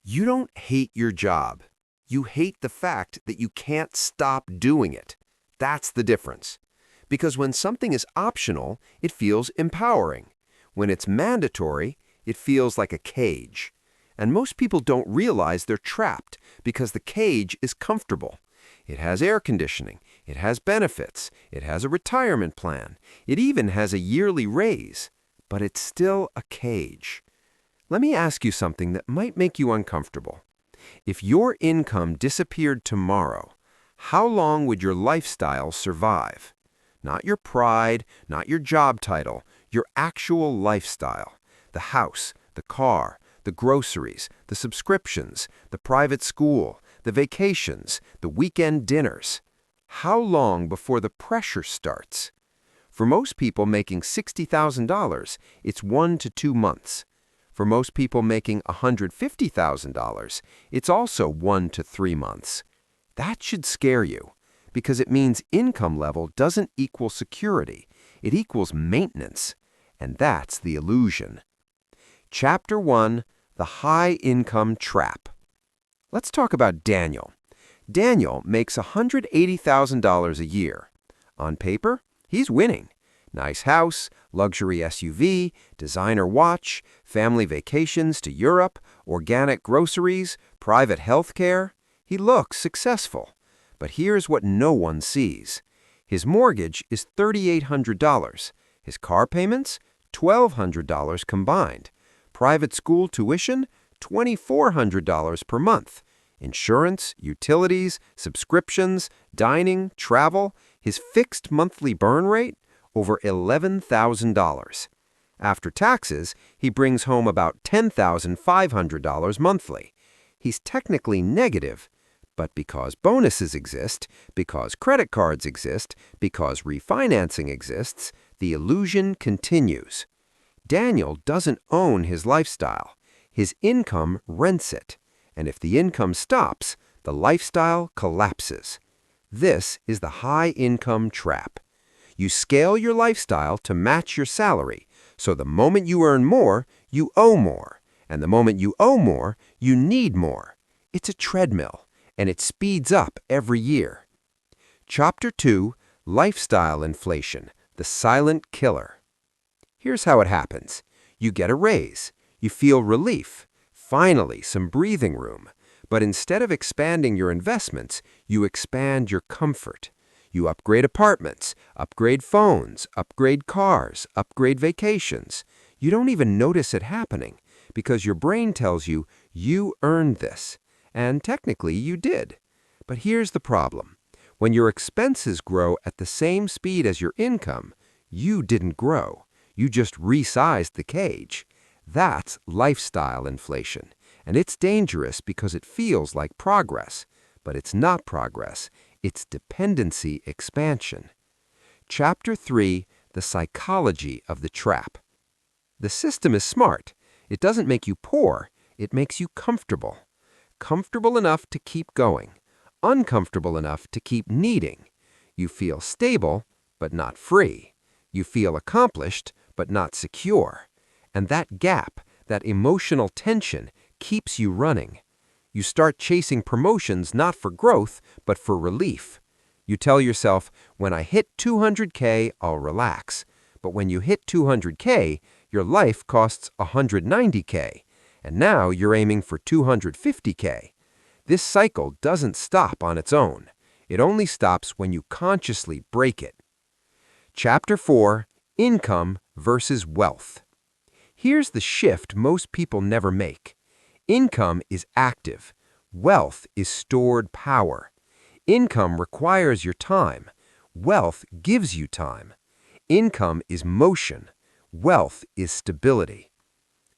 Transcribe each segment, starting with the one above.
You don't hate your job. You hate the fact that you can't stop doing it. That's the difference. Because when something is optional, it feels empowering. When it's mandatory, it feels like a cage. And most people don't realize they're trapped because the cage is comfortable. It has air conditioning, it has benefits, it has a retirement plan, it even has a yearly raise. But it's still a cage. Let me ask you something that might make you uncomfortable. If your income disappeared tomorrow, how long would your lifestyle survive? Not your pride, not your job title, your actual lifestyle. The house, the car, the groceries, the subscriptions, the private school, the vacations, the weekend dinners. How long before the pressure starts? For most people making $60,000, it's 1 to 2 months. For most people making $150,000, it's also 1 to 3 months. That should scare you, because it means income level doesn't equal security. It equals maintenance, and that's the illusion. Chapter 1, The High Income Trap. Let's talk about Daniel. Daniel makes $180,000 a year. On paper, he's winning. Nice house, luxury SUV, designer watch, family vacations to Europe, organic groceries, private health care. He looks successful. But here's what no one sees. His mortgage is $3,800. His car payments, $1,200 combined. Private school tuition, $2,400 per month. Insurance, utilities, subscriptions, dining, travel. His fixed monthly burn rate, over $11,000. After taxes, he brings home about $10,500 monthly. He's technically negative, but because bonuses exist, because credit cards exist, because refinancing exists, the illusion continues. Daniel doesn't own his lifestyle. His income rents it. And if the income stops, the lifestyle collapses. This is the high income trap. You scale your lifestyle to match your salary, so the moment you earn more, you owe more. And the moment you owe more, you need more. It's a treadmill, and it speeds up every year. Chapter 2, Lifestyle Inflation, the Silent Killer. Here's how it happens. You get a raise. You feel relief. Finally, some breathing room. But instead of expanding your investments, you expand your comfort. You upgrade apartments, upgrade phones, upgrade cars, upgrade vacations. You don't even notice it happening because your brain tells you you earned this. And technically you did. But here's the problem. When your expenses grow at the same speed as your income, you didn't grow. You just resized the cage. That's lifestyle inflation. And it's dangerous because it feels like progress. But it's not progress. It's dependency expansion. Chapter 3, The Psychology of the Trap. The system is smart. It doesn't make you poor. It makes you comfortable. Comfortable enough to keep going. Uncomfortable enough to keep needing. You feel stable, but not free. You feel accomplished, but not secure. And that gap, that emotional tension, keeps you running. You start chasing promotions not for growth, but for relief. You tell yourself, when I hit 200K, I'll relax. But when you hit 200K, your life costs 190K. And now you're aiming for 250K. This cycle doesn't stop on its own. It only stops when you consciously break it. Chapter 4, Income versus Wealth. Here's the shift most people never make. Income is active. Wealth is stored power. Income requires your time. Wealth gives you time. Income is motion. Wealth is stability.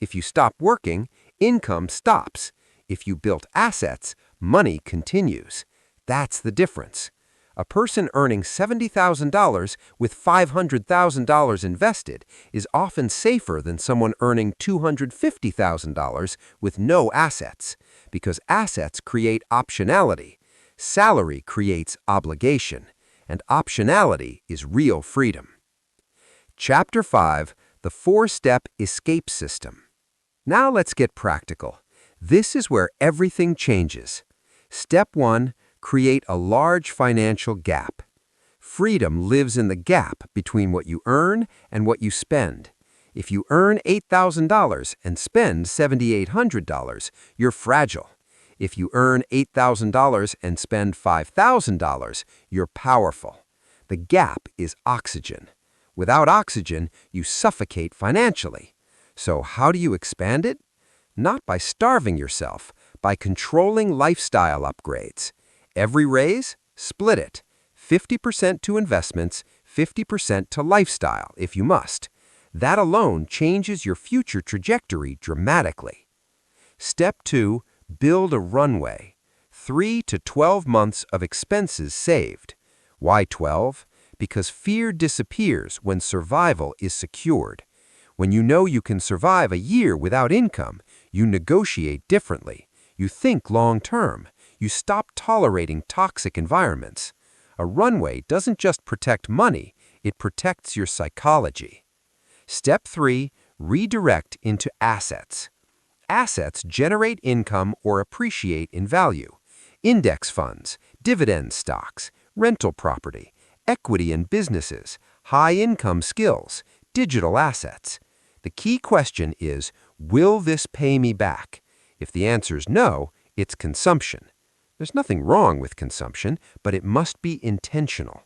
If you stop working, income stops. If you build assets, money continues. That's the difference. A person earning $70,000 with $500,000 invested is often safer than someone earning $250,000 with no assets, because assets create optionality, salary creates obligation, and optionality is real freedom. Chapter 5, The 4-Step Escape System. Now let's get practical. This is where everything changes. Step 1. Create a large financial gap. Freedom lives in the gap between what you earn and what you spend. If you earn $8,000 and spend $7,800, you're fragile. If you earn $8,000 and spend $5,000, you're powerful. The gap is oxygen. Without oxygen, you suffocate financially. So how do you expand it? Not by starving yourself, by controlling lifestyle upgrades. Every raise, split it. 50% to investments, 50% to lifestyle, if you must. That alone changes your future trajectory dramatically. Step 2. Build a runway. 3 to 12 months of expenses saved. Why 12? Because fear disappears when survival is secured. When you know you can survive a year without income, you negotiate differently. You think long-term. You stop tolerating toxic environments. A runway doesn't just protect money, it protects your psychology. Step 3. Redirect into assets. Assets generate income or appreciate in value. Index funds, dividend stocks, rental property, equity in businesses, high-income skills, digital assets. The key question is, will this pay me back? If the answer is no, it's consumption. There's nothing wrong with consumption, but it must be intentional.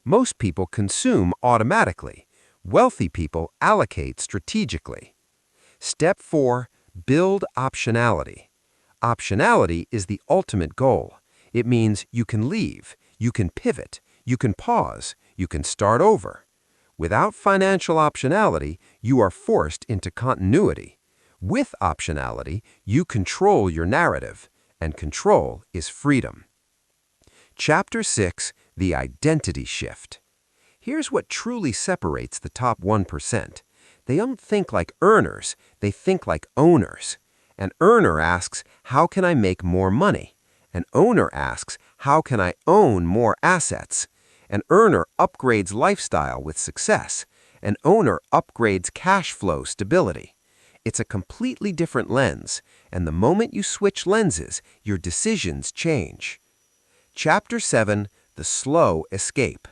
Most people consume automatically. Wealthy people allocate strategically. Step 4. Build optionality. Optionality is the ultimate goal. It means you can leave, you can pivot, you can pause, you can start over. Without financial optionality, you are forced into continuity. With optionality, you control your narrative, and control is freedom. Chapter 6. The Identity Shift. Here's what truly separates the top 1%. They don't think like earners, they think like owners. An earner asks, how can I make more money? An owner asks, how can I own more assets? An earner upgrades lifestyle with success. An owner upgrades cash flow stability. It's a completely different lens, and the moment you switch lenses, your decisions change. Chapter 7. The Slow Escape.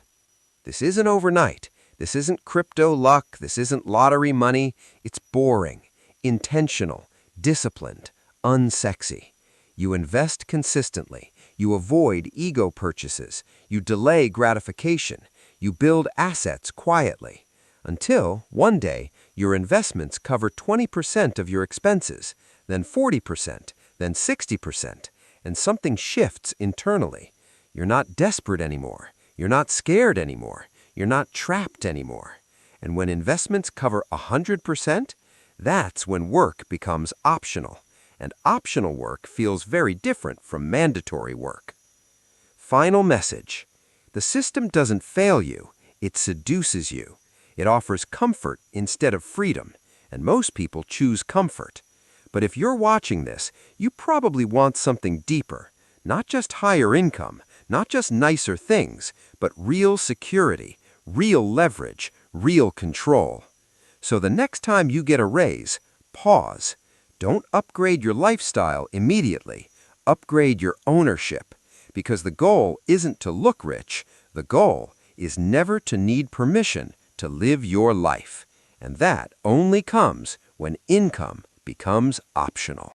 This isn't overnight. This isn't crypto luck. This isn't lottery money. It's boring, intentional, disciplined, unsexy. You invest consistently. You avoid ego purchases. You delay gratification. You build assets quietly. Until, one day, your investments cover 20% of your expenses, then 40%, then 60%, and something shifts internally. You're not desperate anymore. You're not scared anymore. You're not trapped anymore. And when investments cover 100%, that's when work becomes optional. And optional work feels very different from mandatory work. Final message. The system doesn't fail you. It seduces you. It offers comfort instead of freedom. And most people choose comfort. But if you're watching this, you probably want something deeper. Not just higher income, not just nicer things, but real security, real leverage, real control. So the next time you get a raise, pause. Don't upgrade your lifestyle immediately. Upgrade your ownership. Because the goal isn't to look rich. The goal is never to need permission to live your life. And that only comes when income becomes optional.